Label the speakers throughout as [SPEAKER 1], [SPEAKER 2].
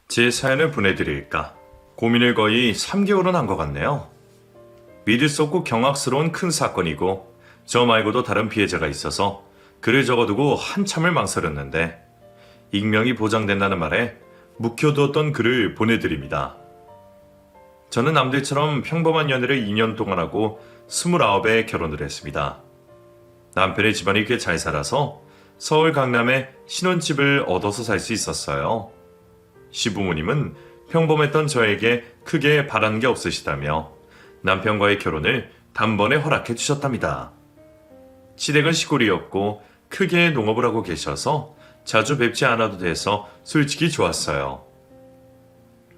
[SPEAKER 1] 제 사연을 보내드릴까 고민을 거의 3개월은 한 것 같네요. 믿을 수 없고 경악스러운 큰 사건이고 저 말고도 다른 피해자가 있어서 글을 적어두고 한참을 망설였는데 익명이 보장된다는 말에 묵혀두었던 글을 보내드립니다. 저는 남들처럼 평범한 연애를 2년 동안 하고 29에 결혼을 했습니다. 남편의 집안이 꽤 잘 살아서 서울 강남에 신혼집을 얻어서 살 수 있었어요. 시부모님은 평범했던 저에게 크게 바라는 게 없으시다며 남편과의 결혼을 단번에 허락해 주셨답니다. 시댁은 시골이었고 크게 농업을 하고 계셔서 자주 뵙지 않아도 돼서 솔직히 좋았어요.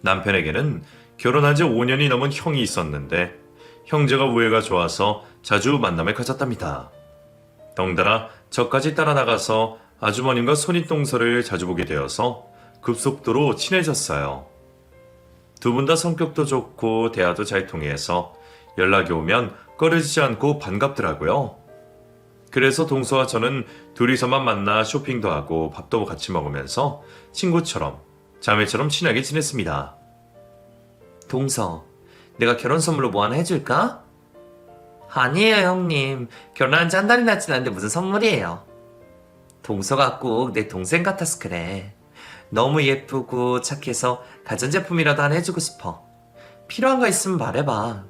[SPEAKER 1] 남편에게는 결혼한 지 5년이 넘은 형이 있었는데 형제가 우애가 좋아서 자주 만남을 가졌답니다. 덩달아 저까지 따라 나가서 아주머님과 손윗동서를 자주 보게 되어서 급속도로 친해졌어요. 두 분 다 성격도 좋고 대화도 잘 통해서 연락이 오면 꺼려지지 않고 반갑더라고요. 그래서 동서와 저는 둘이서만 만나 쇼핑도 하고 밥도 같이 먹으면서 친구처럼 자매처럼 친하게 지냈습니다.
[SPEAKER 2] 동서, 내가 결혼 선물로 뭐 하나 해줄까? 아니에요, 형님. 결혼한 지 한 달이나 지났는데 무슨 선물이에요. 동서가 꼭 내 동생 같아서 그래. 너무 예쁘고 착해서 가전제품이라도 하나 해주고 싶어. 필요한 거 있으면 말해봐.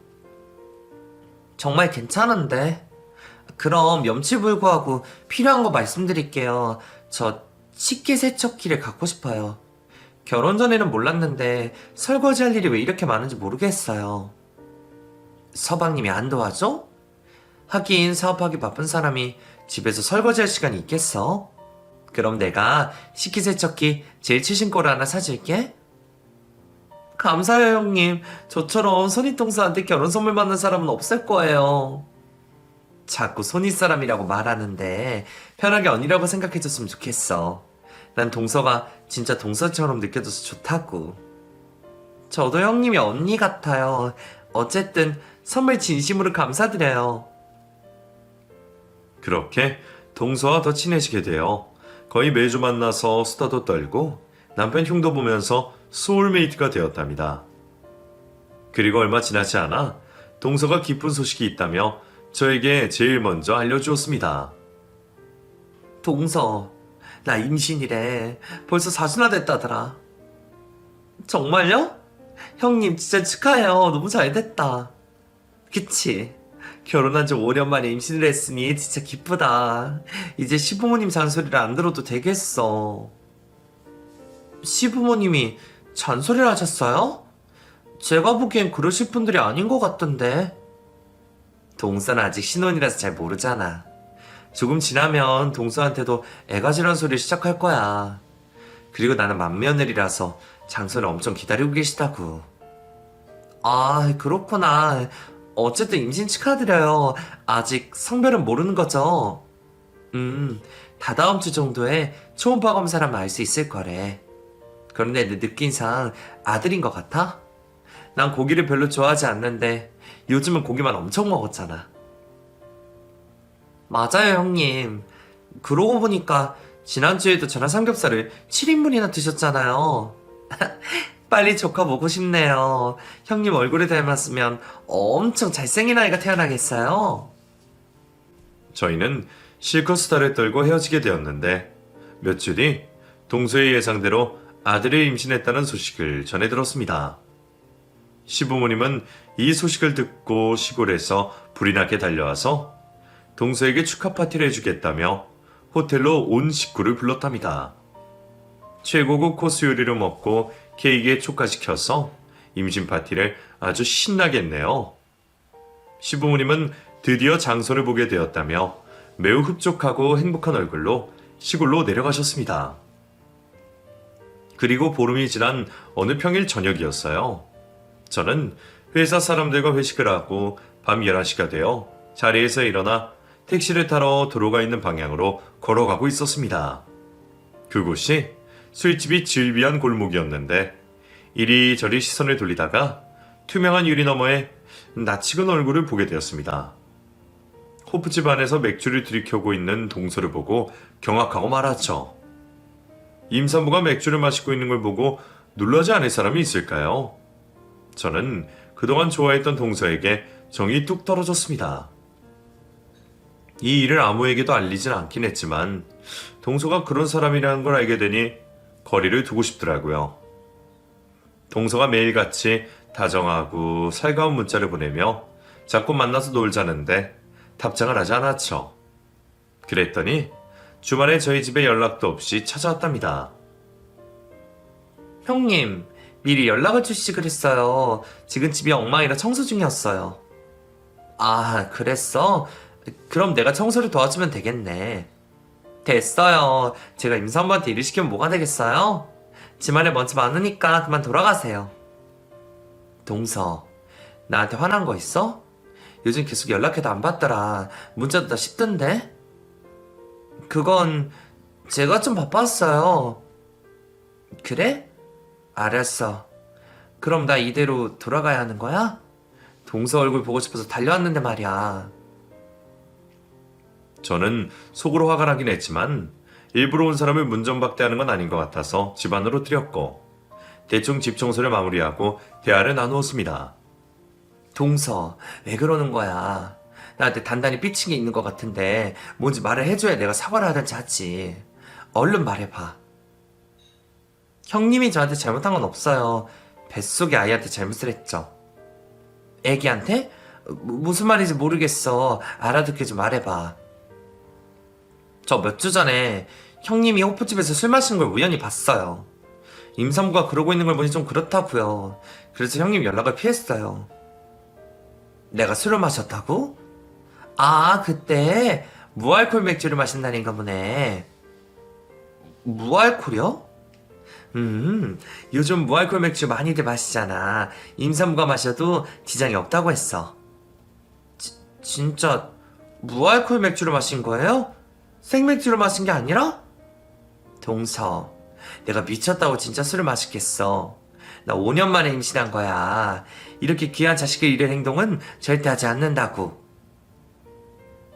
[SPEAKER 2] 정말 괜찮은데? 그럼 염치불구하고 필요한 거 말씀드릴게요. 저 식기세척기를 갖고 싶어요. 결혼 전에는 몰랐는데 설거지할 일이 왜 이렇게 많은지 모르겠어요. 서방님이 안 도와줘? 하긴 사업하기 바쁜 사람이 집에서 설거지할 시간이 있겠어? 그럼 내가 식기세척기 제일 최신 거를 하나 사줄게. 감사해요, 형님. 저처럼 손윗동서한테 결혼 선물 받는 사람은 없을 거예요. 자꾸 손윗사람이라고 말하는데 편하게 언니라고 생각해줬으면 좋겠어. 난 동서가 진짜 동서처럼 느껴져서 좋다고. 저도 형님이 언니 같아요. 어쨌든 선물 진심으로 감사드려요.
[SPEAKER 1] 그렇게 동서와 더 친해지게 되어 거의 매주 만나서 수다도 떨고 남편 흉도 보면서 소울메이트가 되었답니다. 그리고 얼마 지나지 않아 동서가 기쁜 소식이 있다며 저에게 제일 먼저 알려주었습니다.
[SPEAKER 2] 동서, 나 임신이래. 벌써 4주나 됐다더라. 정말요? 형님 진짜 축하해요. 너무 잘 됐다. 그치? 결혼한 지 5년 만에 임신을 했으니 진짜 기쁘다. 이제 시부모님 잔소리를 안 들어도 되겠어. 시부모님이 잔소리를 하셨어요? 제가 보기엔 그러실 분들이 아닌 것 같던데. 동서는 아직 신혼이라서 잘 모르잖아. 조금 지나면 동서한테도 애가지란 소리 시작할 거야. 그리고 나는 맏며느리라서 장소를 엄청 기다리고 계시다고. 아, 그렇구나. 어쨌든 임신 축하드려요. 아직 성별은 모르는 거죠? 다다음 주 정도에 초음파 검사라면 알 수 있을 거래. 그런데 내 느낌상 아들인 것 같아? 난 고기를 별로 좋아하지 않는데 요즘은 고기만 엄청 먹었잖아. 맞아요, 형님. 그러고 보니까 지난주에도 저랑 삼겹살을 7인분이나 드셨잖아요. 빨리 조카 보고 싶네요. 형님 얼굴에 닮았으면 엄청 잘생긴 아이가 태어나겠어요.
[SPEAKER 1] 저희는 실컷 수다를 떨고 헤어지게 되었는데 며칠 뒤 동서의 예상대로 아들을 임신했다는 소식을 전해 들었습니다. 시부모님은 이 소식을 듣고 시골에서 불이 나게 달려와서 동서에게 축하 파티를 해주겠다며 호텔로 온 식구를 불렀답니다. 최고급 코스 요리를 먹고 케이크에 초까지 켜서 임신 파티를 아주 신나게 했네요. 시부모님은 드디어 장소를 보게 되었다며 매우 흡족하고 행복한 얼굴로 시골로 내려가셨습니다. 그리고 보름이 지난 어느 평일 저녁이었어요. 저는 회사 사람들과 회식을 하고 밤 11시가 되어 자리에서 일어나 택시를 타러 도로가 있는 방향으로 걸어가고 있었습니다. 그곳이 술집이 즐비한 골목이었는데 이리저리 시선을 돌리다가 투명한 유리 너머에 낯익은 얼굴을 보게 되었습니다. 호프집 안에서 맥주를 들이켜고 있는 동서를 보고 경악하고 말았죠. 임산부가 맥주를 마시고 있는 걸 보고 놀라지 않을 사람이 있을까요? 저는 그동안 좋아했던 동서에게 정이 뚝 떨어졌습니다. 이 일을 아무에게도 알리진 않긴 했지만 동서가 그런 사람이라는 걸 알게 되니 거리를 두고 싶더라고요. 동서가 매일같이 다정하고 살가운 문자를 보내며 자꾸 만나서 놀자는데 답장을 하지 않았죠. 그랬더니 주말에 저희 집에 연락도 없이 찾아왔답니다.
[SPEAKER 2] 형님, 미리 연락을 주시지 그랬어요. 지금 집이 엉망이라 청소 중이었어요. 아, 그랬어? 그럼 내가 청소를 도와주면 되겠네. 됐어요. 제가 임산부한테 일을 시키면 뭐가 되겠어요? 집안에 먼지 많으니까 그만 돌아가세요. 동서, 나한테 화난 거 있어? 요즘 계속 연락해도 안 받더라. 문자도 다 씹던데? 그건 제가 좀 바빴어요. 그래? 알았어. 그럼 나 이대로 돌아가야 하는 거야? 동서 얼굴 보고 싶어서 달려왔는데 말이야.
[SPEAKER 1] 저는 속으로 화가 나긴 했지만 일부러 온 사람을 문전박대하는 건 아닌 것 같아서 집 안으로 들였고 대충 집 청소를 마무리하고 대화를 나누었습니다.
[SPEAKER 2] 동서, 왜 그러는 거야? 나한테 단단히 삐친 게 있는 것 같은데 뭔지 말을 해줘야 내가 사과를 하든지 하지. 얼른 말해봐. 형님이 저한테 잘못한 건 없어요. 뱃속의 아이한테 잘못을 했죠. 애기한테? 무슨 말인지 모르겠어. 알아듣게 좀 말해봐. 저 몇 주 전에 형님이 호프집에서 술 마시는 걸 우연히 봤어요. 임산부가 그러고 있는 걸 보니 좀 그렇다고요. 그래서 형님 연락을 피했어요. 내가 술을 마셨다고? 아, 그때 무알콜 맥주를 마신다는가 보네. 무알콜이요? 요즘 무알콜 맥주 많이들 마시잖아. 임산부가 마셔도 지장이 없다고 했어. 진짜 무알콜 맥주를 마신 거예요? 생맥주를 마신 게 아니라? 동서, 내가 미쳤다고 진짜 술을 마시겠어. 나 5년 만에 임신한 거야. 이렇게 귀한 자식을 잃을 행동은 절대 하지 않는다고.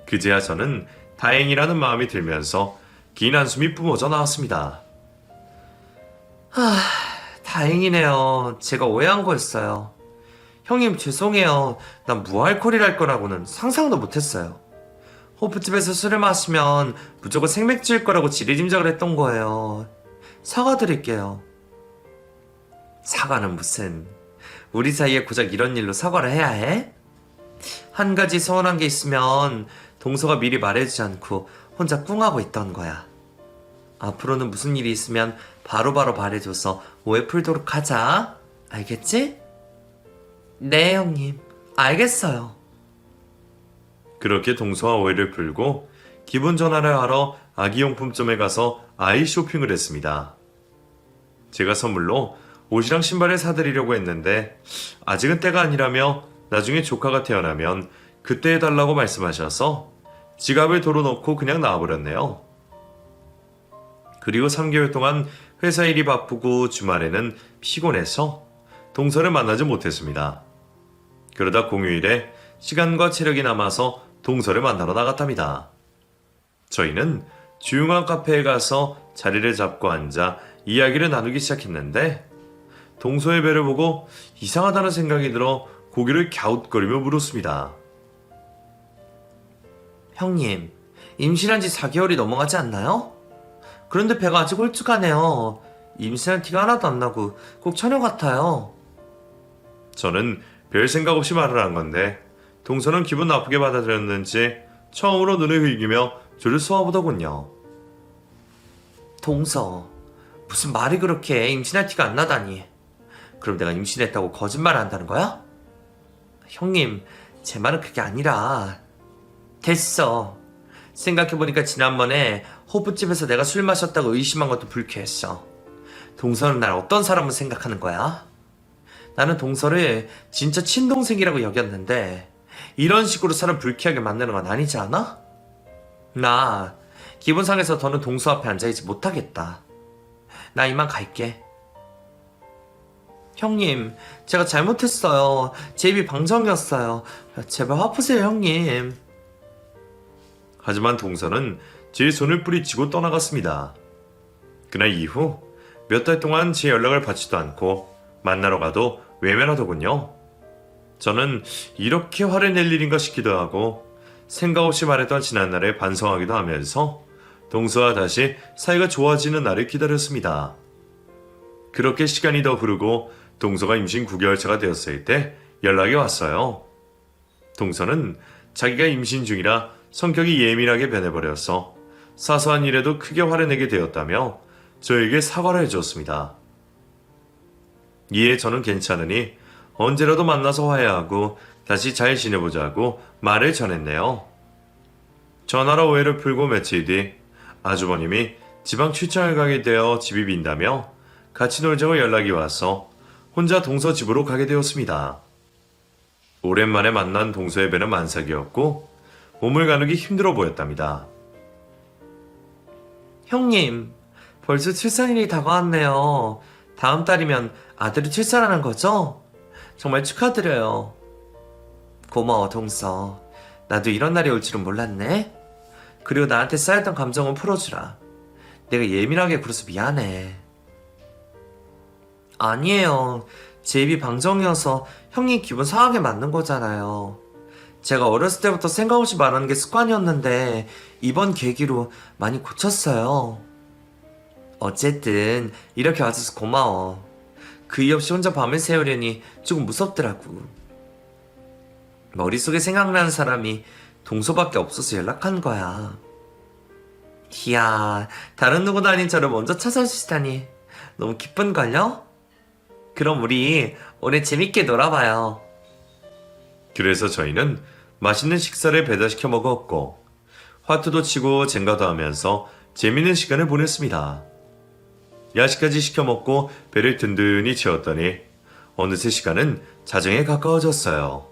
[SPEAKER 1] 그제야 저는 다행이라는 마음이 들면서 긴 한숨이 뿜어져 나왔습니다.
[SPEAKER 2] 다행이네요. 제가 오해한 거였어요. 형님 죄송해요. 난 무알콜이랄 거라고는 상상도 못했어요. 호프집에서 술을 마시면 무조건 생맥주일 거라고 지리짐작을 했던 거예요. 사과드릴게요. 사과는 무슨. 우리 사이에 고작 이런 일로 사과를 해야 해? 한 가지 서운한 게 있으면 동서가 미리 말해주지 않고 혼자 꿍하고 있던 거야. 앞으로는 무슨 일이 있으면 바로바로 말해줘서 오해 풀도록 하자. 알겠지? 네, 형님. 알겠어요.
[SPEAKER 1] 그렇게 동서와 오해를 풀고 기분 전환을 하러 아기용품점에 가서 아이 쇼핑을 했습니다. 제가 선물로 옷이랑 신발을 사드리려고 했는데 아직은 때가 아니라며 나중에 조카가 태어나면 그때 해달라고 말씀하셔서 지갑을 도로 넣고 그냥 나와버렸네요. 그리고 3개월 동안 회사 일이 바쁘고 주말에는 피곤해서 동서를 만나지 못했습니다. 그러다 공휴일에 시간과 체력이 남아서 동서를 만나러 나갔답니다. 저희는 조용한 카페에 가서 자리를 잡고 앉아 이야기를 나누기 시작했는데 동서의 배를 보고 이상하다는 생각이 들어 고개를 갸웃거리며 물었습니다.
[SPEAKER 2] 형님, 임신한 지 4개월이 넘어가지 않나요? 그런데 배가 아직 홀쭉하네요. 임신한 티가 하나도 안 나고 꼭 처녀 같아요.
[SPEAKER 1] 저는 별 생각 없이 말을 한 건데 동서는 기분 나쁘게 받아들였는지 처음으로 눈을 흘기며 저를 쏘아보더군요.
[SPEAKER 2] 동서, 무슨 말이 그렇게 임신할 티가 안 나다니. 그럼 내가 임신했다고 거짓말 한다는 거야? 형님, 제 말은 그게 아니라. 됐어. 생각해보니까 지난번에 호프집에서 내가 술 마셨다고 의심한 것도 불쾌했어. 동서는 날 어떤 사람으로 생각하는 거야? 나는 동서를 진짜 친동생이라고 여겼는데 이런 식으로 사람 불쾌하게 만드는 건 아니지 않아? 나 기분 상해서 더는 동서 앞에 앉아있지 못하겠다. 나 이만 갈게. 형님, 제가 잘못했어요. 제 입이 방정이었어요. 제발 화푸세요, 형님.
[SPEAKER 1] 하지만 동서는 제 손을 뿌리치고 떠나갔습니다. 그날 이후 몇 달 동안 제 연락을 받지도 않고 만나러 가도 외면하더군요. 저는 이렇게 화를 낼 일인가 싶기도 하고 생각 없이 말했던 지난날에 반성하기도 하면서 동서와 다시 사이가 좋아지는 날을 기다렸습니다. 그렇게 시간이 더 흐르고 동서가 임신 9개월차가 되었을 때 연락이 왔어요. 동서는 자기가 임신 중이라 성격이 예민하게 변해버려서 사소한 일에도 크게 화를 내게 되었다며 저에게 사과를 해주었습니다. 이에 저는 괜찮으니 언제라도 만나서 화해하고 다시 잘 지내보자고 말을 전했네요. 전화로 오해를 풀고 며칠 뒤 아주버님이 지방 출장을 가게 되어 집이 빈다며 같이 놀자고 연락이 와서 혼자 동서 집으로 가게 되었습니다. 오랜만에 만난 동서의 배는 만삭이었고 몸을 가누기 힘들어 보였답니다.
[SPEAKER 2] 형님, 벌써 출산일이 다가왔네요. 다음 달이면 아들이 출산하는 거죠? 정말 축하드려요. 고마워, 동서. 나도 이런 날이 올 줄은 몰랐네. 그리고 나한테 쌓였던 감정은 풀어주라. 내가 예민하게 굴어서 미안해. 아니에요. 제 입이 방정이어서 형님 기분 상하게 만든 거잖아요. 제가 어렸을 때부터 생각 없이 말하는 게 습관이었는데 이번 계기로 많이 고쳤어요. 어쨌든 이렇게 와줘서 고마워. 그 이유 없이 혼자 밤을 새우려니 조금 무섭더라고. 머릿속에 생각나는 사람이 동서밖에 없어서 연락한 거야. 이야, 다른 누구도 아닌 저를 먼저 찾아주시다니 너무 기쁜걸요? 그럼 우리 오늘 재밌게 놀아봐요.
[SPEAKER 1] 그래서 저희는 맛있는 식사를 배달시켜 먹었고 화투도 치고 젠가도 하면서 재밌는 시간을 보냈습니다. 야식까지 시켜 먹고 배를 든든히 채웠더니 어느새 시간은 자정에 가까워졌어요.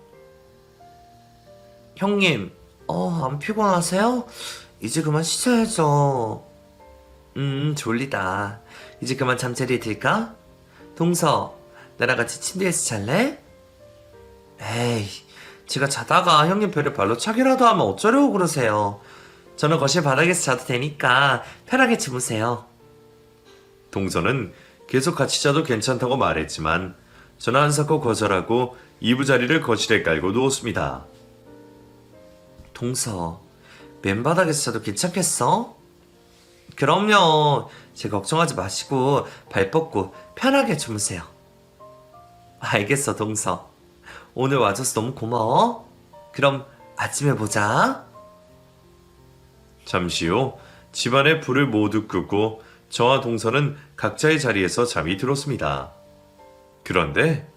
[SPEAKER 2] 형님, 안 피곤하세요? 이제 그만 쉬셔야죠. 졸리다. 이제 그만 잠자리에 들까? 동서, 나랑 같이 침대에서 잘래? 에이, 제가 자다가 형님 배를 발로 차기라도 하면 어쩌려고 그러세요. 저는 거실 바닥에서 자도 되니까 편하게 주무세요.
[SPEAKER 1] 동서는 계속 같이 자도 괜찮다고 말했지만 저는 한사코 거절하고 이부자리를 거실에 깔고 누웠습니다.
[SPEAKER 2] 동서, 맨바닥에서 자도 괜찮겠어? 그럼요. 제 걱정하지 마시고 발 뻗고 편하게 주무세요. 알겠어, 동서. 오늘 와줘서 너무 고마워. 그럼 아침에 보자.
[SPEAKER 1] 잠시 후 집안의 불을 모두 끄고 저와 동서는 각자의 자리에서 잠이 들었습니다. 그런데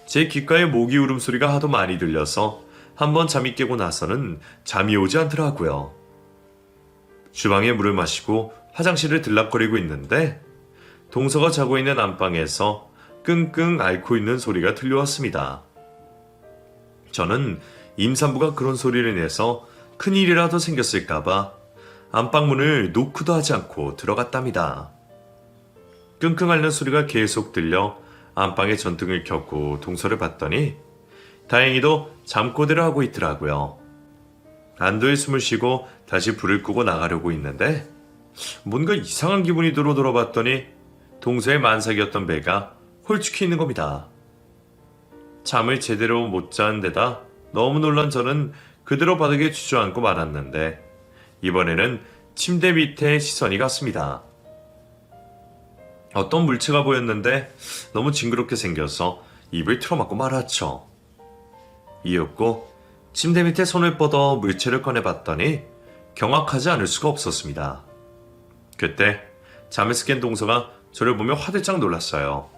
[SPEAKER 1] 제 귓가에 모기 울음소리가 하도 많이 들려서 한번 잠이 깨고 나서는 잠이 오지 않더라고요. 주방에 물을 마시고 화장실을 들락거리고 있는데 동서가 자고 있는 안방에서 끙끙 앓고 있는 소리가 들려왔습니다. 저는 임산부가 그런 소리를 내서 큰일이라도 생겼을까봐 안방문을 노크도 하지 않고 들어갔답니다. 끙끙 앓는 소리가 계속 들려 안방에 전등을 켰고 동서를 봤더니 다행히도 잠꼬대를 하고 있더라고요. 안도의 숨을 쉬고 다시 불을 끄고 나가려고 했는데 뭔가 이상한 기분이 들어 돌아봤더니 동서의 만삭이었던 배가 홀쭉해 있는 겁니다. 잠을 제대로 못 잔 데다 너무 놀란 저는 그대로 바닥에 주저앉고 말았는데 이번에는 침대 밑에 시선이 갔습니다. 어떤 물체가 보였는데 너무 징그럽게 생겨서 입을 틀어막고 말았죠. 이윽고 침대 밑에 손을 뻗어 물체를 꺼내봤더니 경악하지 않을 수가 없었습니다. 그때 잠에서 깬 동서가 저를 보며 화들짝 놀랐어요.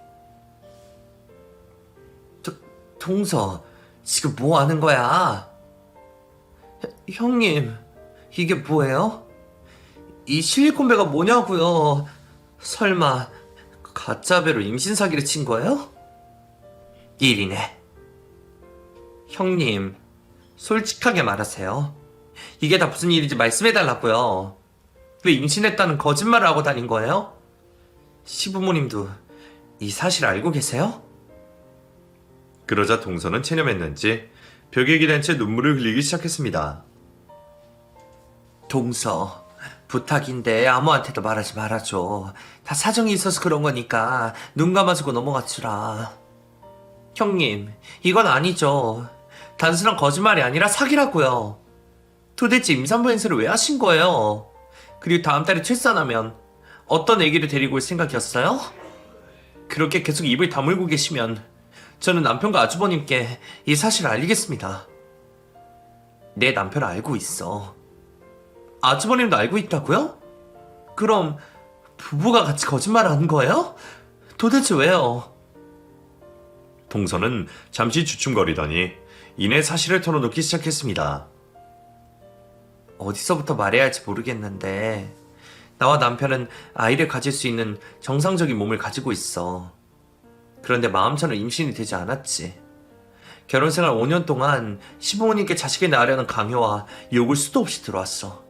[SPEAKER 2] 동서, 지금 뭐 하는 거야? 형님, 이게 뭐예요? 이 실리콘배가 뭐냐고요? 설마 가짜 배로 임신 사기를 친 거예요? 일이네. 형님, 솔직하게 말하세요. 이게 다 무슨 일인지 말씀해달라고요. 왜 임신했다는 거짓말을 하고 다닌 거예요? 시부모님도 이 사실 알고 계세요?
[SPEAKER 1] 그러자 동서는 체념했는지 벽에 기댄 채 눈물을 흘리기 시작했습니다.
[SPEAKER 2] 동서, 부탁인데 아무한테도 말하지 말아줘. 다 사정이 있어서 그런 거니까 눈 감아주고 넘어가주라. 형님, 이건 아니죠. 단순한 거짓말이 아니라 사기라고요. 도대체 임산부 행세를 왜 하신 거예요? 그리고 다음 달에 출산하면 어떤 아기를 데리고 올 생각이었어요? 그렇게 계속 입을 다물고 계시면 저는 남편과 아주버님께 이 사실을 알리겠습니다. 내 남편 알고 있어. 아주버님도 알고 있다고요? 그럼 부부가 같이 거짓말을 한 거예요? 도대체 왜요?
[SPEAKER 1] 동서는 잠시 주춤거리더니 이내 사실을 털어놓기 시작했습니다.
[SPEAKER 2] 어디서부터 말해야 할지 모르겠는데 나와 남편은 아이를 가질 수 있는 정상적인 몸을 가지고 있어. 그런데 마음처럼 임신이 되지 않았지. 결혼생활 5년 동안 시부모님께 자식을 낳으려는 강요와 욕을 수도 없이 들어왔어.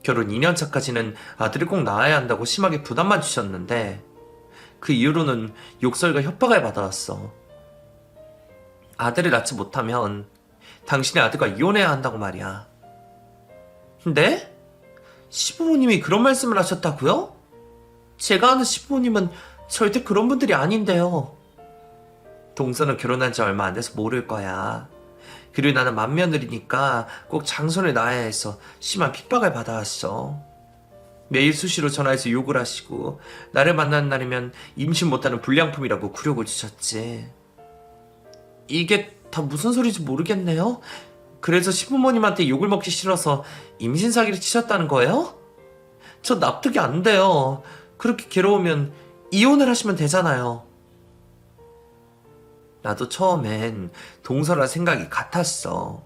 [SPEAKER 2] 결혼 2년 차까지는 아들을 꼭 낳아야 한다고 심하게 부담만 주셨는데 그 이후로는 욕설과 협박을 받아왔어. 아들을 낳지 못하면 당신의 아들과 이혼해야 한다고 말이야. 네? 시부모님이 그런 말씀을 하셨다고요? 제가 아는 시부모님은 절대 그런 분들이 아닌데요. 동서는 결혼한 지 얼마 안 돼서 모를 거야. 그리고 나는 맏며느리니까 꼭 장손을 낳아야 해서 심한 핍박을 받아왔어. 매일 수시로 전화해서 욕을 하시고 나를 만나는 날이면 임신 못하는 불량품이라고 굴욕을 주셨지. 이게 다 무슨 소리인지 모르겠네요. 그래서 시부모님한테 욕을 먹기 싫어서 임신 사기를 치셨다는 거예요? 저 납득이 안 돼요. 그렇게 괴로우면 이혼을 하시면 되잖아요. 나도 처음엔 동서라 생각이 같았어.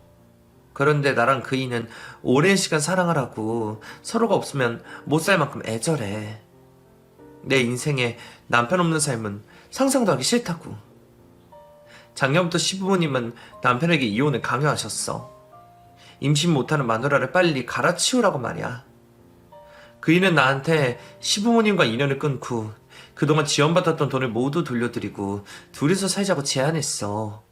[SPEAKER 2] 그런데 나랑 그이는 오랜 시간 사랑을 하고 서로가 없으면 못 살 만큼 애절해. 내 인생에 남편 없는 삶은 상상도 하기 싫다고. 작년부터 시부모님은 남편에게 이혼을 강요하셨어. 임신 못하는 마누라를 빨리 갈아치우라고 말이야. 그이는 나한테 시부모님과 인연을 끊고 그동안 지원받았던 돈을 모두 돌려드리고 둘이서 살자고 제안했어.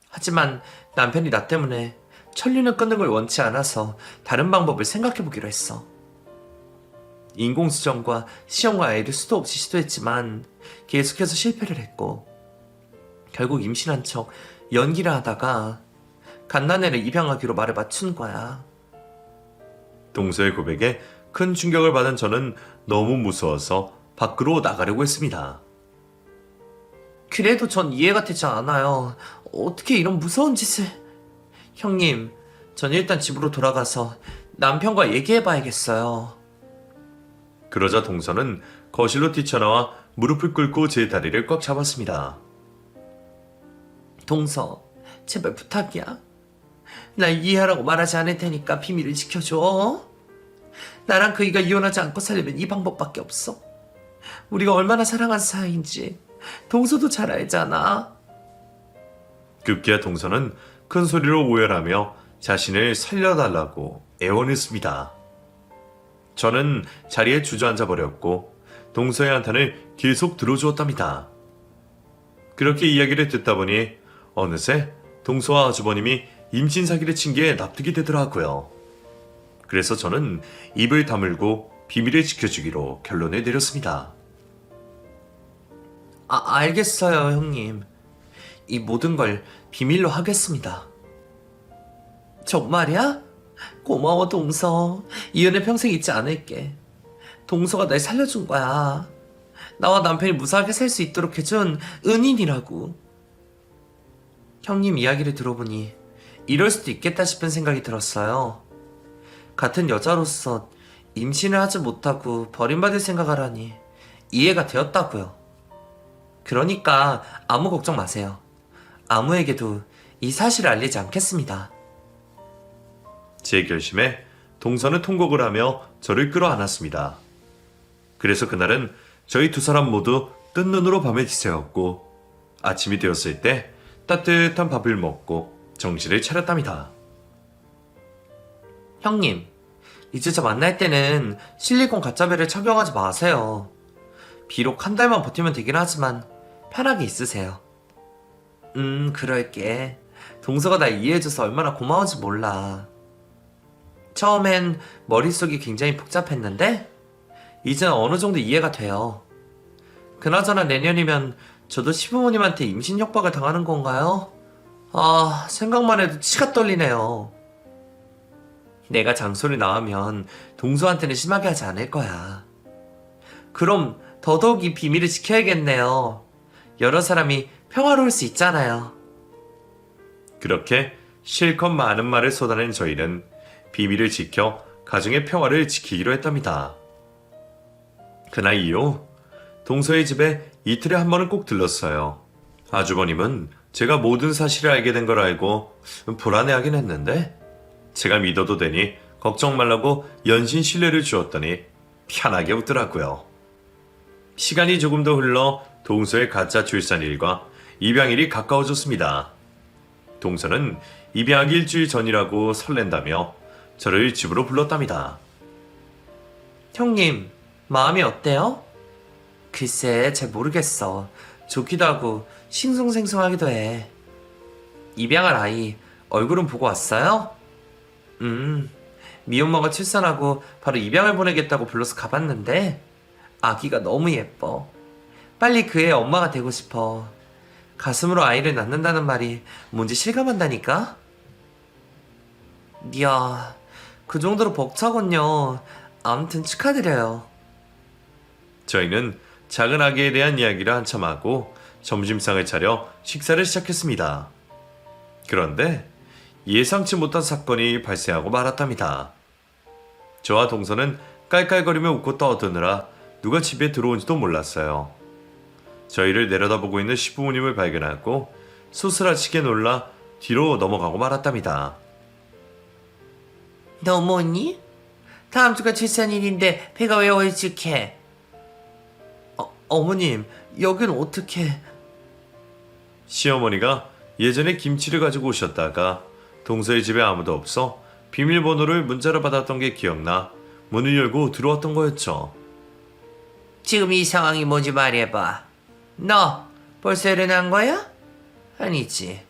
[SPEAKER 2] 하지만 남편이 나 때문에 천리는 끊는 걸 원치 않아서 다른 방법을 생각해보기로 했어. 인공수정과 시험과 애를 수도 없이 시도했지만 계속해서 실패를 했고 결국 임신한 척 연기를 하다가 갓난애를 입양하기로 말을 맞춘 거야.
[SPEAKER 1] 동서의 고백에 큰 충격을 받은 저는 너무 무서워서 밖으로 나가려고 했습니다.
[SPEAKER 2] 그래도 전 이해가 되지 않아요. 어떻게 이런 무서운 짓을... 형님, 전 일단 집으로 돌아가서 남편과 얘기해봐야겠어요.
[SPEAKER 1] 그러자 동서는 거실로 뛰쳐나와 무릎을 꿇고 제 다리를 꽉 잡았습니다.
[SPEAKER 2] 동서, 제발 부탁이야. 날 이해하라고 말하지 않을 테니까 비밀을 지켜줘. 나랑 그이가 이혼하지 않고 살려면 이 방법밖에 없어. 우리가 얼마나 사랑한 사이인지 동서도 잘 알잖아.
[SPEAKER 1] 급기야 동서는 큰 소리로 오열하며 자신을 살려달라고 애원했습니다. 저는 자리에 주저앉아 버렸고 동서의 한탄을 계속 들어주었답니다. 그렇게 이야기를 듣다 보니 어느새 동서와 아주버님이 임신 사기를 친 게 납득이 되더라고요. 그래서 저는 입을 다물고 비밀을 지켜주기로 결론을 내렸습니다.
[SPEAKER 2] 알겠어요, 형님. 이 모든 걸 비밀로 하겠습니다. 정말이야? 고마워, 동서. 이은혜 평생 잊지 않을게. 동서가 날 살려준 거야. 나와 남편이 무사하게 살 수 있도록 해준 은인이라고. 형님 이야기를 들어보니 이럴 수도 있겠다 싶은 생각이 들었어요. 같은 여자로서 임신을 하지 못하고 버림받을 생각을 하니 이해가 되었다고요. 그러니까 아무 걱정 마세요. 아무에게도 이 사실을 알리지 않겠습니다.
[SPEAKER 1] 제 결심에 동서는 통곡을 하며 저를 끌어안았습니다. 그래서 그날은 저희 두 사람 모두 뜬 눈으로 밤을 지새웠고 아침이 되었을 때 따뜻한 밥을 먹고 정신을 차렸답니다.
[SPEAKER 2] 형님, 이제 저 만날 때는 실리콘 가짜배를 착용하지 마세요. 비록 한 달만 버티면 되긴 하지만 편하게 있으세요. 그럴게. 동서가 날 이해해줘서 얼마나 고마운지 몰라. 처음엔 머릿속이 굉장히 복잡했는데 이젠 어느 정도 이해가 돼요. 그나저나 내년이면 저도 시부모님한테 임신 협박을 당하는 건가요? 아, 생각만 해도 치가 떨리네요. 내가 장소를 나오면 동서한테는 심하게 하지 않을 거야. 그럼 더더욱 이 비밀을 지켜야겠네요. 여러 사람이 평화로울 수 있잖아요.
[SPEAKER 1] 그렇게 실컷 많은 말을 쏟아낸 저희는 비밀을 지켜 가정의 평화를 지키기로 했답니다. 그날 이후 동서의 집에 이틀에 한 번은 꼭 들렀어요. 아주버님은 제가 모든 사실을 알게 된 걸 알고 불안해하긴 했는데 제가 믿어도 되니 걱정 말라고 연신 신뢰를 주었더니 편하게 웃더라고요. 시간이 조금 더 흘러 동서의 가짜 출산일과 입양일이 가까워졌습니다. 동서는 입양하기 일주일 전이라고 설렌다며 저를 집으로 불렀답니다.
[SPEAKER 2] 형님, 마음이 어때요? 글쎄, 잘 모르겠어. 좋기도 하고 싱숭생숭하기도 해. 입양할 아이 얼굴은 보고 왔어요? 미혼모가 출산하고 바로 입양을 보내겠다고 불러서 가봤는데 아기가 너무 예뻐. 빨리 그 애 엄마가 되고 싶어. 가슴으로 아이를 낳는다는 말이 뭔지 실감한다니까? 이야, 그 정도로 벅차군요. 아무튼 축하드려요.
[SPEAKER 1] 저희는 작은 아기에 대한 이야기를 한참 하고 점심상을 차려 식사를 시작했습니다. 그런데 예상치 못한 사건이 발생하고 말았답니다. 저와 동서는 깔깔거리며 웃고 떠드느라 누가 집에 들어온지도 몰랐어요. 저희를 내려다보고 있는 시부모님을 발견하고 소스라치게 놀라 뒤로 넘어가고 말았답니다.
[SPEAKER 2] 너 뭐니? 다음 주가 출산일인데 배가 왜 얼쭉해? 어머님, 여긴 어떻게...
[SPEAKER 1] 시어머니가 예전에 김치를 가지고 오셨다가 동서의 집에 아무도 없어 비밀번호를 문자로 받았던 게 기억나 문을 열고 들어왔던 거였죠.
[SPEAKER 2] 지금 이 상황이 뭔지 말해봐. 너 벌써 애를 낳은 거야? 아니지.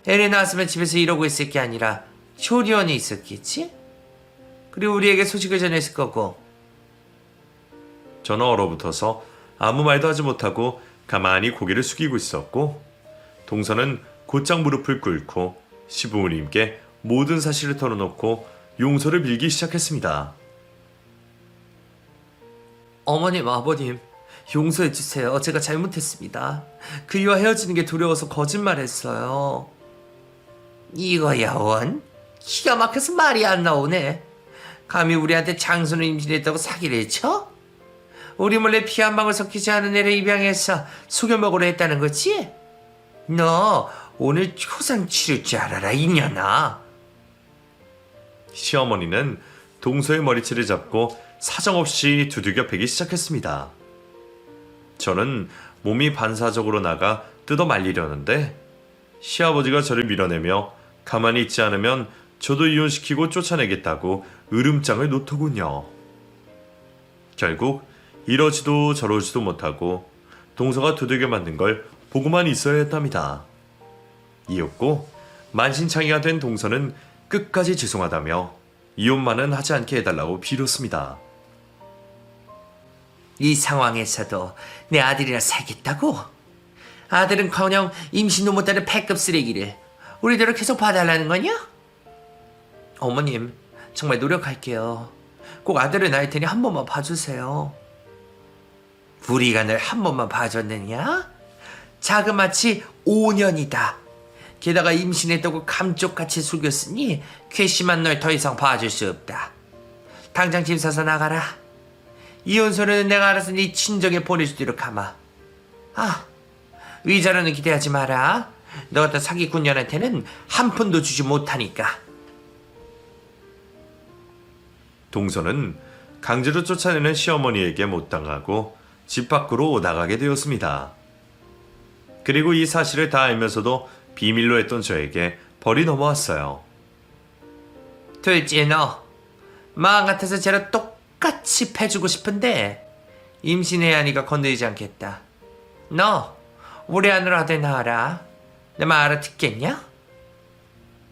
[SPEAKER 2] 애를 낳았으면 집에서 이러고 있을 게 아니라 쇼리원이 있었겠지? 그리고 우리에게 소식을 전했을 거고.
[SPEAKER 1] 저는 얼어붙어서 아무 말도 하지 못하고 가만히 고개를 숙이고 있었고 동서는 곧장 무릎을 꿇고 시부모님께 모든 사실을 털어놓고 용서를 빌기 시작했습니다.
[SPEAKER 2] 어머님, 아버님, 용서해주세요. 제가 잘못했습니다. 그이와 헤어지는 게 두려워서 거짓말했어요. 이거야, 원? 기가 막혀서 말이 안 나오네. 감히 우리한테 장손을 임신했다고 사기를 쳐? 우리 몰래 피 한 방울 섞이지 않은 애를 입양해서 속여먹으려 했다는 거지? 너 오늘 초상 치를 줄 알아라, 이년아.
[SPEAKER 1] 시어머니는 동서의 머리채를 잡고 사정없이 두들겨 패기 시작했습니다. 저는 몸이 반사적으로 나가 뜯어 말리려는데 시아버지가 저를 밀어내며 가만히 있지 않으면 저도 이혼시키고 쫓아내겠다고 으름장을 놓더군요. 결국 이러지도 저러지도 못하고 동서가 두들겨 맞는 걸 보고만 있어야 했답니다. 이윽고 만신창이가 된 동서는 끝까지 죄송하다며 이혼만은 하지 않게 해달라고 빌었습니다.
[SPEAKER 2] 이 상황에서도 내 아들이랑 살겠다고? 아들은커녕 임신도 못하는 패급 쓰레기를 우리대로 계속 봐달라는 거냐? 어머님, 정말 노력할게요. 꼭 아들을 낳을 테니 한 번만 봐주세요. 우리가 널 한 번만 봐줬느냐? 자그마치 5년이다. 게다가 임신했다고 감쪽같이 속였으니 괘씸한 널 더 이상 봐줄 수 없다. 당장 집 사서 나가라. 이혼서는 내가 알아서 네 친정에 보내주도록 하마. 아, 위자료는 기대하지 마라. 너 같은 사기꾼년한테는 한 푼도 주지 못하니까.
[SPEAKER 1] 동서는 강제로 쫓아내는 시어머니에게 못 당하고 집 밖으로 나가게 되었습니다. 그리고 이 사실을 다 알면서도 비밀로 했던 저에게 벌이 넘어왔어요.
[SPEAKER 2] 둘째 너, 마음 같아서 쟤랑 똑같이 패주고 싶은데 임신해야 하니까 건드리지 않겠다. 너 올해 안으로 아들 낳아라. 내 말 알아듣겠냐?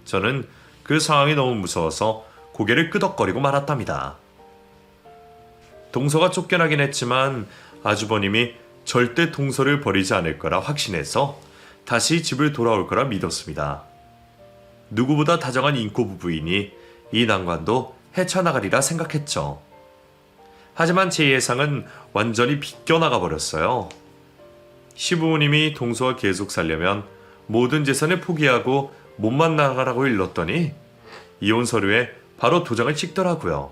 [SPEAKER 1] 저는 그 상황이 너무 무서워서 고개를 끄덕거리고 말았답니다. 동서가 쫓겨나긴 했지만 아주버님이 절대 동서를 버리지 않을 거라 확신해서 다시 집을 돌아올 거라 믿었습니다. 누구보다 다정한 인코 부부이니 이 난관도 헤쳐나가리라 생각했죠. 하지만 제 예상은 완전히 비껴나가 버렸어요. 시부모님이 동서와 계속 살려면 모든 재산을 포기하고 몸만 나가라고 일렀더니 이혼 서류에 바로 도장을 찍더라고요.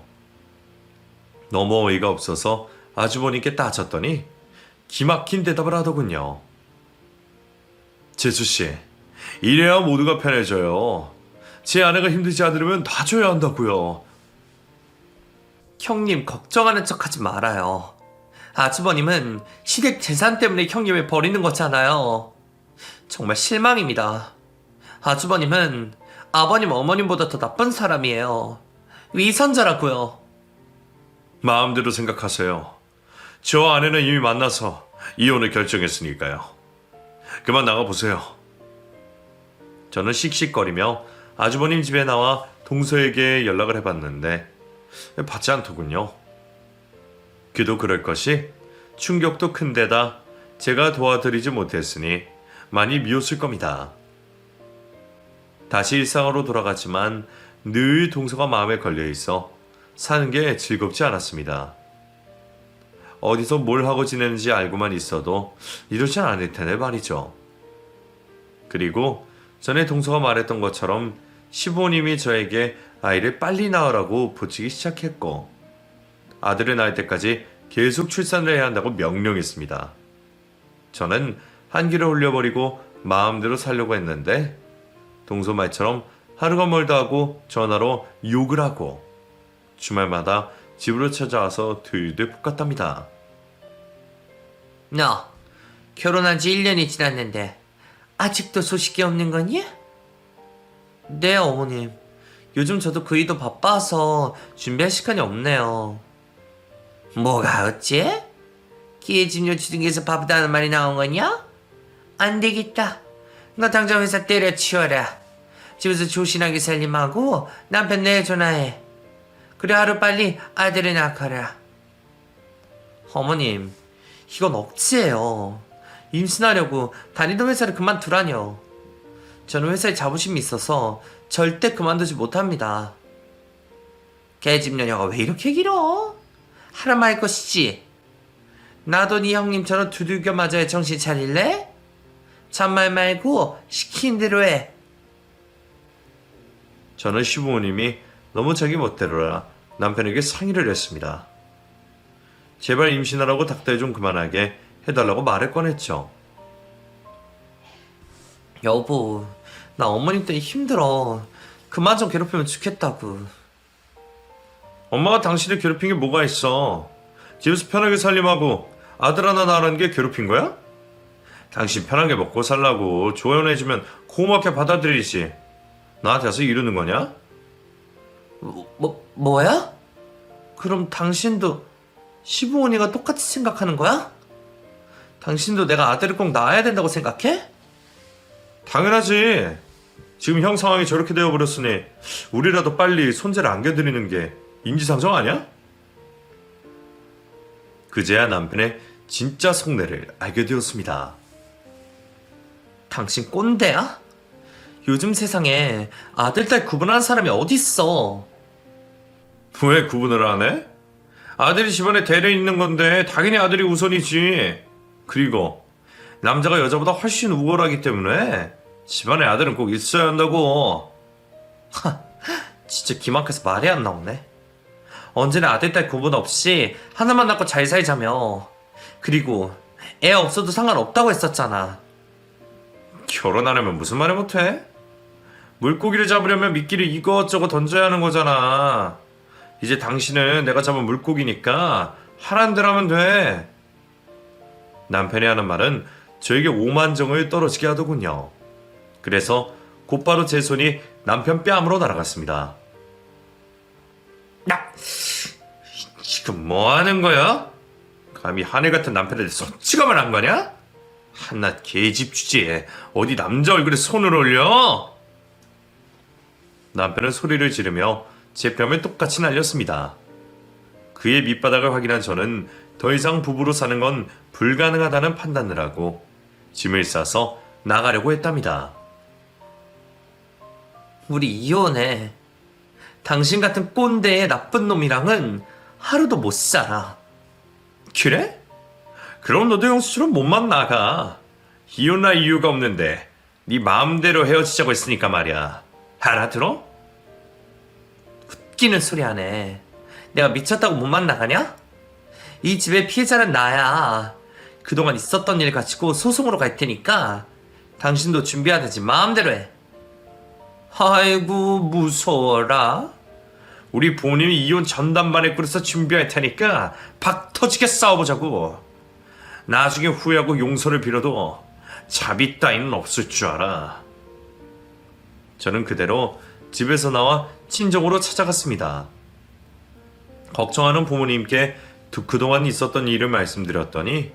[SPEAKER 1] 너무 어이가 없어서 아주버님께 따졌더니 기막힌 대답을 하더군요. 재수씨, 이래야 모두가 편해져요. 제 아내가 힘들지 않으려면 다 줘야 한다고요.
[SPEAKER 2] 형님 걱정하는 척하지 말아요. 아주버님은 시댁 재산 때문에 형님을 버리는 거잖아요. 정말 실망입니다. 아주버님은 아버님 어머님보다 더 나쁜 사람이에요. 위선자라고요.
[SPEAKER 1] 마음대로 생각하세요. 저 아내는 이미 만나서 이혼을 결정했으니까요. 그만 나가보세요. 저는 씩씩거리며 아주버님 집에 나와 동서에게 연락을 해봤는데 받지 않더군요. 그도 그럴 것이 충격도 큰데다 제가 도와드리지 못했으니 많이 미웠을 겁니다. 다시 일상으로 돌아갔지만 늘 동서가 마음에 걸려있어 사는 게 즐겁지 않았습니다. 어디서 뭘 하고 지내는지 알고만 있어도 이러진 않을 텐데 말이죠. 그리고 전에 동서가 말했던 것처럼 시부모님이 저에게 아이를 빨리 낳으라고 부추기 시작했고 아들을 낳을 때까지 계속 출산을 해야 한다고 명령했습니다. 저는 한기를 올려버리고 마음대로 살려고 했는데 동서 말처럼 하루가 멀다 하고 전화로 욕을 하고 주말마다 집으로 찾아와서 들들 볶았답니다.
[SPEAKER 2] 너 결혼한 지 1년이 지났는데 아직도 소식이 없는 거니? 네, 어머님. 요즘 저도 그 일도 바빠서 준비할 시간이 없네요. 뭐가 어째? 기회집료 주둥이에서 바쁘다는 말이 나온 거냐? 안 되겠다. 너 당장 회사 때려치워라. 집에서 조신하게 살림하고 남편 내일 전화해. 그래 하루빨리 아들을 낳거라. 어머님, 이건 억지예요. 임신하려고 다니던 회사를 그만두라뇨. 저는 회사에 자부심이 있어서 절대 그만두지 못합니다. 계집년여가 왜 이렇게 길어? 하라만 할 것이지. 나도 네 형님처럼 두들겨 맞아야 정신 차릴래? 잔말 말고 시킨 대로 해.
[SPEAKER 1] 저는 시부모님이 너무 자기 멋대로라 남편에게 상의를 했습니다. 제발 임신하라고 닥달 좀 그만하게 해달라고 말을 꺼냈죠.
[SPEAKER 2] 여보, 나 어머님 때문에 힘들어. 그만 좀 괴롭히면 좋겠다고.
[SPEAKER 1] 엄마가 당신을 괴롭힌 게 뭐가 있어? 집에서 편하게 살림하고 아들 하나 낳으라는 게 괴롭힌 거야? 당신 편하게 먹고 살라고 조언해주면 고맙게 받아들이지. 나한테 와서 이러는 거냐?
[SPEAKER 2] 뭐야? 그럼 당신도 시부모니가 똑같이 생각하는 거야? 당신도 내가 아들을 꼭 낳아야 된다고 생각해?
[SPEAKER 1] 당연하지. 지금 형 상황이 저렇게 되어버렸으니 우리라도 빨리 손재를 안겨드리는 게 인지상정 아니야? 그제야 남편의 진짜 속내를 알게 되었습니다.
[SPEAKER 2] 당신 꼰대야? 요즘 세상에 아들, 딸 구분하는 사람이 어딨어?
[SPEAKER 1] 왜 구분을 안 해? 아들이 집안에 대려 있는 건데 당연히 아들이 우선이지. 그리고 남자가 여자보다 훨씬 우월하기 때문에 집안에 아들은 꼭 있어야 한다고.
[SPEAKER 2] 진짜 기막혀서 말이 안 나오네. 언제나 아들, 딸 구분 없이 하나만 낳고 잘 살자며. 그리고 애 없어도 상관없다고 했었잖아.
[SPEAKER 1] 결혼 안 하면 무슨 말을 못해? 물고기를 잡으려면 미끼를 이것저것 던져야 하는 거잖아. 이제 당신은 내가 잡은 물고기니까 하란 대로 하면 돼. 남편이 하는 말은 저에게 오만정을 떨어지게 하더군요. 그래서 곧바로 제 손이 남편 뺨으로 날아갔습니다. 나 지금 뭐 하는 거야? 감히 하늘 같은 남편한테 손찌검을 한 거냐? 한낱 계집 주제에 어디 남자 얼굴에 손을 올려? 남편은 소리를 지르며 제 뺨에 똑같이 날렸습니다. 그의 밑바닥을 확인한 저는 더 이상 부부로 사는 건 불가능하다는 판단을 하고 짐을 싸서 나가려고 했답니다.
[SPEAKER 2] 우리 이혼해. 당신 같은 꼰대의 나쁜 놈이랑은 하루도 못 살아.
[SPEAKER 1] 그래? 그럼 너도 형수처럼 몸만 나가. 이혼할 이유가 없는데 네 마음대로 헤어지자고 했으니까 말이야. 알아들어?
[SPEAKER 2] 웃기는 소리 하네. 내가 미쳤다고 못만 나가냐? 이 집의 피해자는 나야. 그동안 있었던 일 가지고 소송으로 갈 테니까 당신도 준비하든지 마음대로 해. 아이고 무서워라.
[SPEAKER 1] 우리 부모님이 이혼 전담반에 꾸려서 준비할 테니까 박 터지게 싸워보자고. 나중에 후회하고 용서를 빌어도 자비 따위는 없을 줄 알아. 저는 그대로 집에서 나와 친정으로 찾아갔습니다. 걱정하는 부모님께 그동안 있었던 일을 말씀드렸더니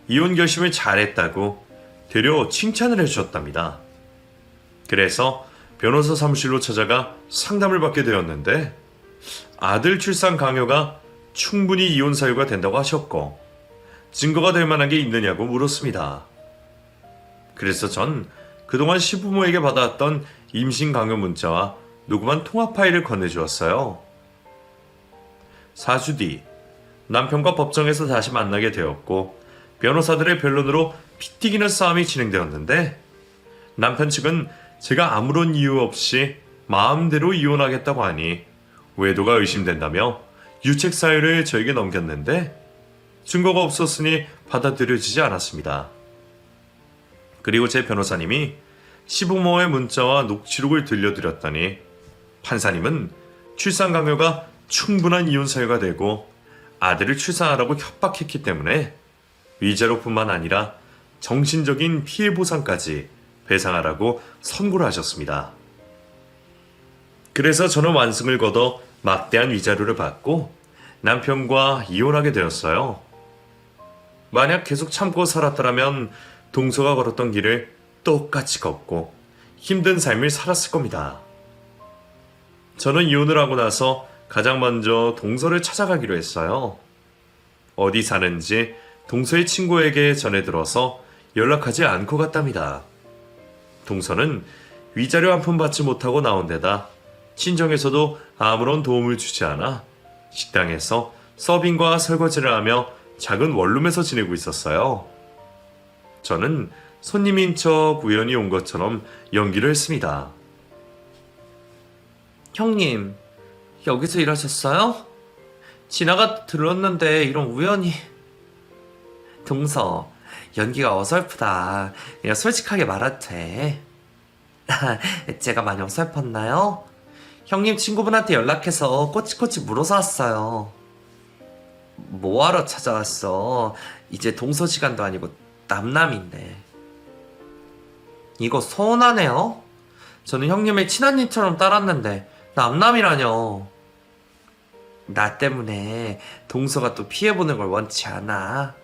[SPEAKER 1] 이혼 결심을 잘했다고 되려 칭찬을 해주셨답니다. 그래서 변호사 사무실로 찾아가 상담을 받게 되었는데 아들 출산 강요가 충분히 이혼 사유가 된다고 하셨고 증거가 될 만한 게 있느냐고 물었습니다. 그래서 전 그동안 시부모에게 받아왔던 임신 강요 문자와 녹음한 통화 파일을 건네주었어요. 4주 뒤 남편과 법정에서 다시 만나게 되었고 변호사들의 변론으로 피 튀기는 싸움이 진행되었는데 남편 측은 제가 아무런 이유 없이 마음대로 이혼하겠다고 하니 외도가 의심된다며 유책 사유를 저에게 넘겼는데 증거가 없었으니 받아들여지지 않았습니다. 그리고 제 변호사님이 시부모의 문자와 녹취록을 들려드렸더니 판사님은 출산 강요가 충분한 이혼 사유가 되고 아들을 출산하라고 협박했기 때문에 위자료뿐만 아니라 정신적인 피해 보상까지 배상하라고 선고를 하셨습니다. 그래서 저는 완승을 거둬 막대한 위자료를 받고 남편과 이혼하게 되었어요. 만약 계속 참고 살았더라면 동서가 걸었던 길을 똑같이 걷고 힘든 삶을 살았을 겁니다. 저는 이혼을 하고 나서 가장 먼저 동서를 찾아가기로 했어요. 어디 사는지 동서의 친구에게 전해 들어서 연락하지 않고 갔답니다. 동서는 위자료 한 푼 받지 못하고 나온 데다 친정에서도 아무런 도움을 주지 않아 식당에서 서빙과 설거지를 하며 작은 원룸에서 지내고 있었어요. 저는 손님인 척 우연히 온 것처럼 연기를 했습니다.
[SPEAKER 2] 형님, 여기서 일하셨어요? 지나가 들렀는데 이런 우연히. 동서, 연기가 어설프다. 그냥 솔직하게 말해도 돼. 제가 많이 어설펐나요? 형님 친구분한테 연락해서 꼬치꼬치 물어서 왔어요. 뭐하러 찾아왔어? 이제 동서 시간도 아니고 남남인데. 이거 서운하네요. 저는 형님을 친한님처럼 따랐는데 남남이라뇨. 나 때문에 동서가 또 피해보는 걸 원치 않아.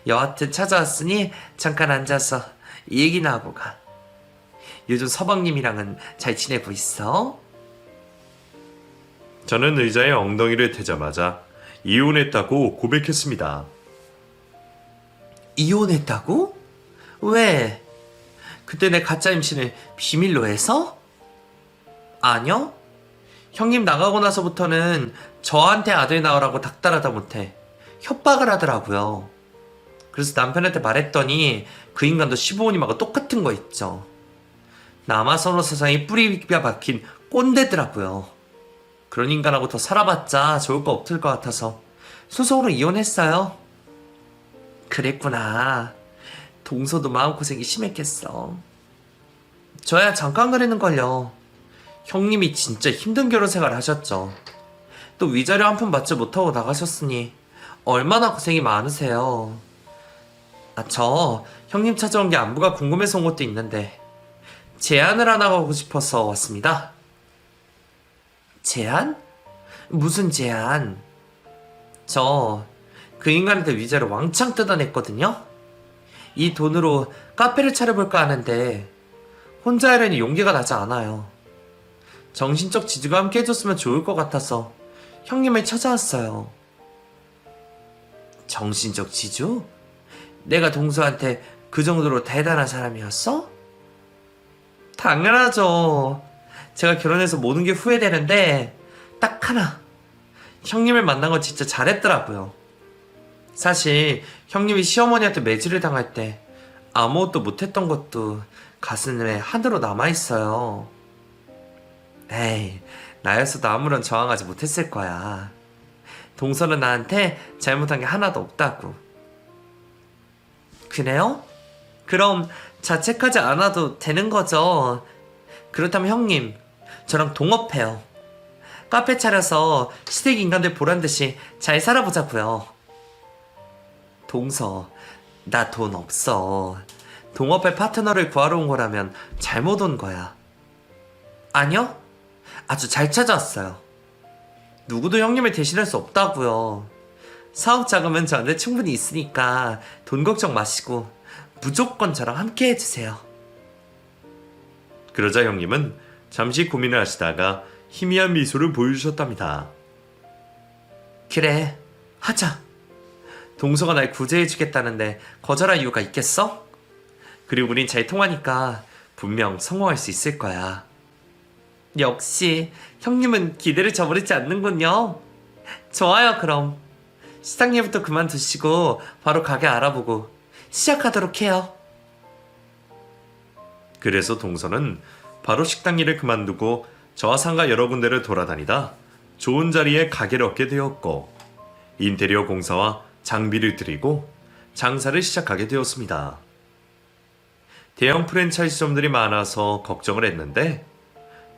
[SPEAKER 2] 여하튼 찾아왔으니 잠깐 앉아서 얘기나 하고 가. 요즘 서방님이랑은 잘 지내고 있어?
[SPEAKER 1] 저는 의자에 엉덩이를 대자마자 이혼했다고 고백했습니다.
[SPEAKER 2] 이혼했다고? 왜? 그때 내 가짜 임신을 비밀로 해서? 아니요. 형님 나가고 나서부터는 저한테 아들 낳으라고 닥달하다 못해 협박을 하더라고요. 그래서 남편한테 말했더니 그 인간도 시부모님하고 똑같은 거 있죠. 남아선호 세상에 뿌리가 박힌 꼰대더라고요. 그런 인간하고 더 살아봤자 좋을 거 없을 것 같아서 소송으로 이혼했어요. 그랬구나. 동서도 마음고생이 심했겠어. 저야 잠깐 그랬는걸요. 형님이 진짜 힘든 결혼생활 하셨죠. 또 위자료 한 푼 받지 못하고 나가셨으니 얼마나 고생이 많으세요. 저 형님 찾아온 게 안부가 궁금해서 온 것도 있는데 제안을 하나 하고 싶어서 왔습니다. 제안? 무슨 제안? 저 그 인간한테 위자료 왕창 뜯어냈거든요. 이 돈으로 카페를 차려볼까 하는데 혼자 하려니 용기가 나지 않아요. 정신적 지주가 함께 해줬으면 좋을 것 같아서 형님을 찾아왔어요. 정신적 지주? 내가 동서한테 그 정도로 대단한 사람이었어? 당연하죠. 제가 결혼해서 모든 게 후회되는데 딱 하나. 형님을 만난 건 진짜 잘했더라고요. 사실 형님이 시어머니한테 매질을 당할 때 아무것도 못했던 것도 가슴에 한으로 남아있어요. 에이, 나였어도 아무런 저항하지 못했을 거야. 동서는 나한테 잘못한 게 하나도 없다고. 그래요? 그럼 자책하지 않아도 되는 거죠. 그렇다면 형님, 저랑 동업해요. 카페 차려서 시댁 인간들 보란 듯이 잘 살아보자고요. 동서, 나 돈 없어. 동업할 파트너를 구하러 온 거라면 잘못 온 거야. 아니요? 아주 잘 찾아왔어요. 누구도 형님을 대신할 수 없다고요. 사업 자금은 저한테 충분히 있으니까 돈 걱정 마시고 무조건 저랑 함께 해주세요.
[SPEAKER 1] 그러자 형님은 잠시 고민을 하시다가 희미한 미소를 보여주셨답니다.
[SPEAKER 2] 그래, 하자. 동서가 날 구제해주겠다는데 거절할 이유가 있겠어? 그리고 우린 잘 통하니까 분명 성공할 수 있을 거야. 역시 형님은 기대를 저버리지 않는군요. 좋아요. 그럼 시장일부터 그만두시고 바로 가게 알아보고 시작하도록 해요.
[SPEAKER 1] 그래서 동서는 바로 식당 일을 그만두고 저와 상가 여러 군데를 돌아다니다 좋은 자리에 가게를 얻게 되었고 인테리어 공사와 장비를 들이고 장사를 시작하게 되었습니다. 대형 프랜차이즈점들이 많아서 걱정을 했는데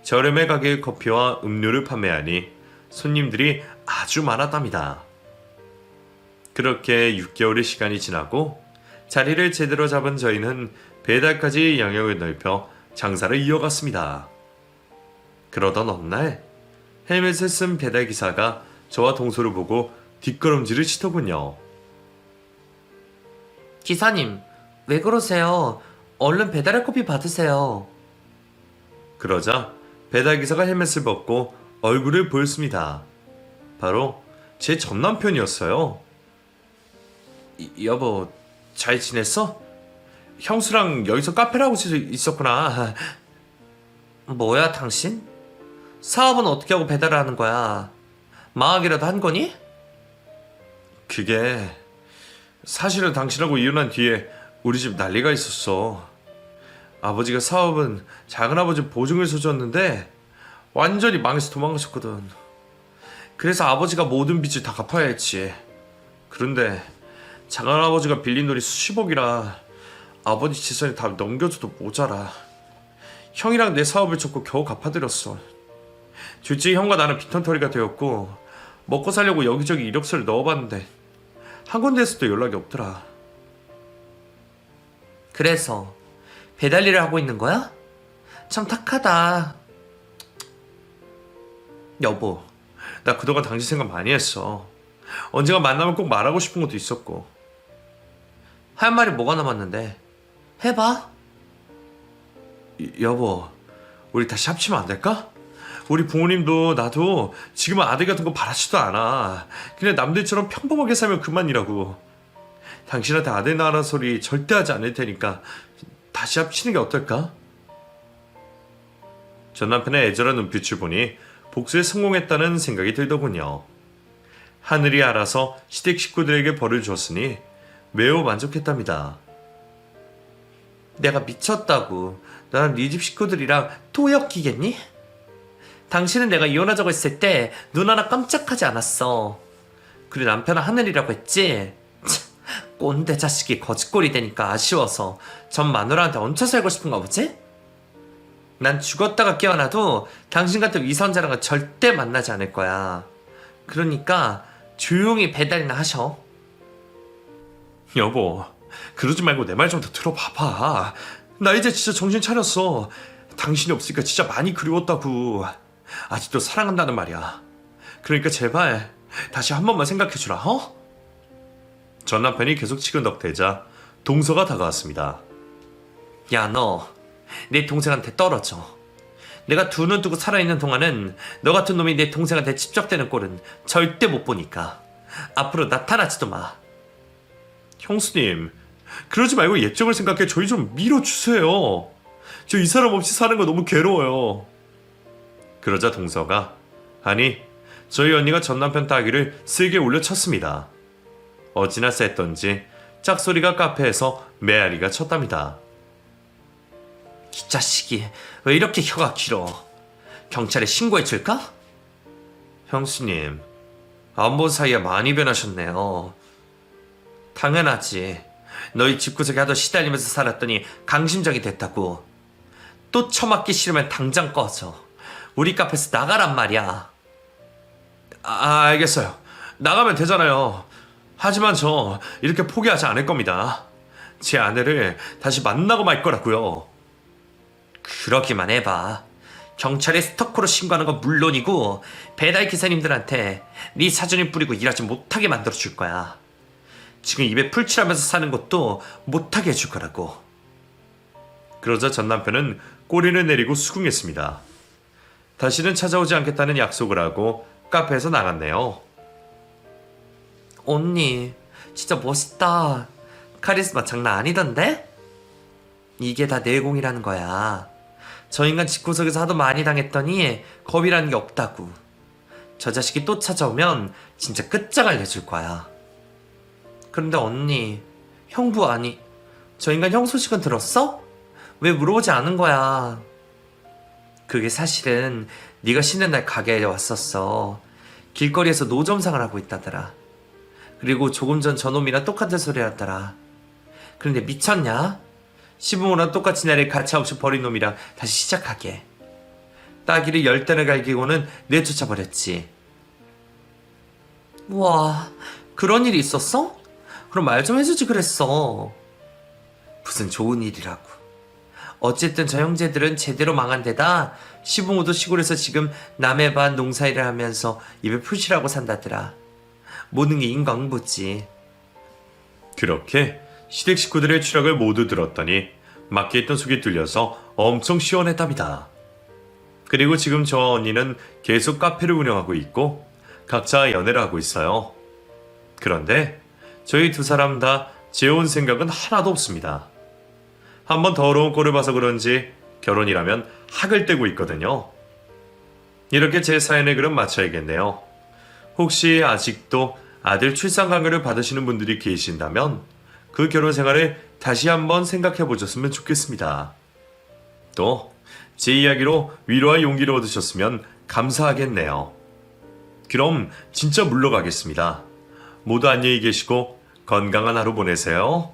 [SPEAKER 1] 저렴해 가격의 커피와 음료를 판매하니 손님들이 아주 많았답니다. 그렇게 6개월의 시간이 지나고 자리를 제대로 잡은 저희는 배달까지 영역을 넓혀 장사를 이어갔습니다. 그러던 어느 날 헬멧을 쓴 배달기사가 저와 동서를 보고 뒷걸음질을 치더군요.
[SPEAKER 2] 기사님, 왜 그러세요? 얼른 배달의 커피 받으세요.
[SPEAKER 1] 그러자 배달기사가 헬멧을 벗고 얼굴을 보였습니다. 바로 제 전남편이었어요. 여보, 잘 지냈어? 형수랑 여기서 카페를 하고 있었구나.
[SPEAKER 2] 뭐야, 당신? 사업은 어떻게 하고 배달을 하는 거야? 망하기라도 한 거니?
[SPEAKER 1] 그게 사실은 당신하고 이혼한 뒤에 우리 집 난리가 있었어. 아버지가 사업은 작은아버지 보증을 서줬는데 완전히 망해서 도망가셨거든. 그래서 아버지가 모든 빚을 다 갚아야 했지. 그런데 작은아버지가 빌린 돈이 수십억이라 아버지 재산이 다 넘겨줘도 모자라. 형이랑 내 사업을 접고 겨우 갚아드렸어. 둘째 형과 나는 빈털터리가 되었고 먹고 살려고 여기저기 이력서를 넣어봤는데 한 군데에서도 연락이 없더라.
[SPEAKER 2] 그래서 배달 일을 하고 있는 거야? 참 착하다.
[SPEAKER 1] 여보, 나 그동안 당신 생각 많이 했어. 언젠가 만나면 꼭 말하고 싶은 것도 있었고.
[SPEAKER 2] 할 말이 뭐가 남았는데? 해봐.
[SPEAKER 1] 여보, 우리 다시 합치면 안 될까? 우리 부모님도 나도 지금은 아들 같은 거 바라지도 않아. 그냥 남들처럼 평범하게 살면 그만이라고. 당신한테 아들 낳으라는 소리 절대 하지 않을 테니까 다시 합치는 게 어떨까? 전 남편의 애절한 눈빛을 보니 복수에 성공했다는 생각이 들더군요. 하늘이 알아서 시댁 식구들에게 벌을 줬으니 매우 만족했답니다.
[SPEAKER 2] 내가 미쳤다고. 나랑 네 집 식구들이랑 또 엮이겠니? 당신은 내가 이혼하자고 했을 때 눈 하나 깜짝하지 않았어. 그리고 남편은 하늘이라고 했지? 참, 꼰대 자식이 거짓골이 되니까 아쉬워서 전 마누라한테 얹혀 살고 싶은가 보지? 난 죽었다가 깨어나도 당신 같은 위선자랑은 절대 만나지 않을 거야. 그러니까 조용히 배달이나 하셔.
[SPEAKER 1] 여보, 그러지 말고 내 말 좀 더 들어봐봐. 나 이제 진짜 정신 차렸어. 당신이 없으니까 진짜 많이 그리웠다고. 아직도 사랑한다는 말이야. 그러니까 제발 다시 한 번만 생각해주라, 어? 전 남편이 계속 치근덕대자 동서가 다가왔습니다.
[SPEAKER 2] 야, 너 내 동생한테 떨어져. 내가 두 눈 뜨고 살아있는 동안은 너 같은 놈이 내 동생한테 집적되는 꼴은 절대 못 보니까 앞으로 나타나지도 마.
[SPEAKER 1] 형수님, 그러지 말고 예정을 생각해 저희 좀 밀어주세요. 저 이 사람 없이 사는 거 너무 괴로워요. 그러자 동서가 아니 저희 언니가 전 남편 따귀를 세게 올려쳤습니다. 어찌나 셌던지 짝소리가 카페에서 메아리가 쳤답니다.
[SPEAKER 2] 이 자식이 왜 이렇게 혀가 길어? 경찰에 신고해 줄까? 형수님, 안 본 사이에 많이 변하셨네요. 당연하지. 너희 집구석에 하도 시달리면서 살았더니 강심장이 됐다고. 또 처맞기 싫으면 당장 꺼져. 우리 카페에서 나가란 말이야.
[SPEAKER 1] 알겠어요. 나가면 되잖아요. 하지만 저 이렇게 포기하지 않을 겁니다. 제 아내를 다시 만나고 말 거라고요.
[SPEAKER 2] 그러기만 해봐. 경찰에 스토커로 신고하는 건 물론이고 배달 기사님들한테 네 사진을 뿌리고 일하지 못하게 만들어 줄 거야. 지금 입에 풀칠하면서 사는 것도 못하게 해줄 거라고.
[SPEAKER 1] 그러자 전 남편은 꼬리를 내리고 수긍했습니다. 다시는 찾아오지 않겠다는 약속을 하고 카페에서 나갔네요.
[SPEAKER 2] 언니, 진짜 멋있다. 카리스마 장난 아니던데? 이게 다 내공이라는 거야. 저 인간 집구석에서 하도 많이 당했더니 겁이라는 게 없다고. 저 자식이 또 찾아오면 진짜 끝장을 내줄 거야. 그런데 언니, 형부 아니, 저 인간 형 소식은 들었어? 왜 물어보지 않은 거야? 그게 사실은 네가 쉬는 날 가게에 왔었어. 길거리에서 노점상을 하고 있다더라. 그리고 조금 전 저놈이랑 똑같은 소리 하더라. 그런데 미쳤냐? 시부모랑 똑같이 나를 가차없이 버린 놈이랑 다시 시작하게. 따귀를 10대를 갈기고는 내쫓아버렸지. 우와, 그런 일이 있었어? 그럼 말 좀 해주지 그랬어. 무슨 좋은 일이라고. 어쨌든 저 형제들은 제대로 망한 데다 시부모도 시골에서 지금 남의 반 농사일을 하면서 입에 풀칠하고 산다더라. 모든 게 인과응보지.
[SPEAKER 1] 그렇게 시댁 식구들의 추락을 모두 들었더니 막혀 있던 속이 뚫려서 엄청 시원했답니다. 그리고 지금 저 언니는 계속 카페를 운영하고 있고 각자 연애를 하고 있어요. 그런데 저희 두 사람 다 재혼 생각은 하나도 없습니다. 한번 더러운 꼴을 봐서 그런지 결혼이라면 학을 떼고 있거든요. 이렇게 제 사연의 글은 마쳐야겠네요. 혹시 아직도 아들 출산 강요를 받으시는 분들이 계신다면 그 결혼 생활을 다시 한번 생각해 보셨으면 좋겠습니다. 또 제 이야기로 위로와 용기를 얻으셨으면 감사하겠네요. 그럼 진짜 물러가겠습니다. 모두 안녕히 계시고 건강한 하루 보내세요.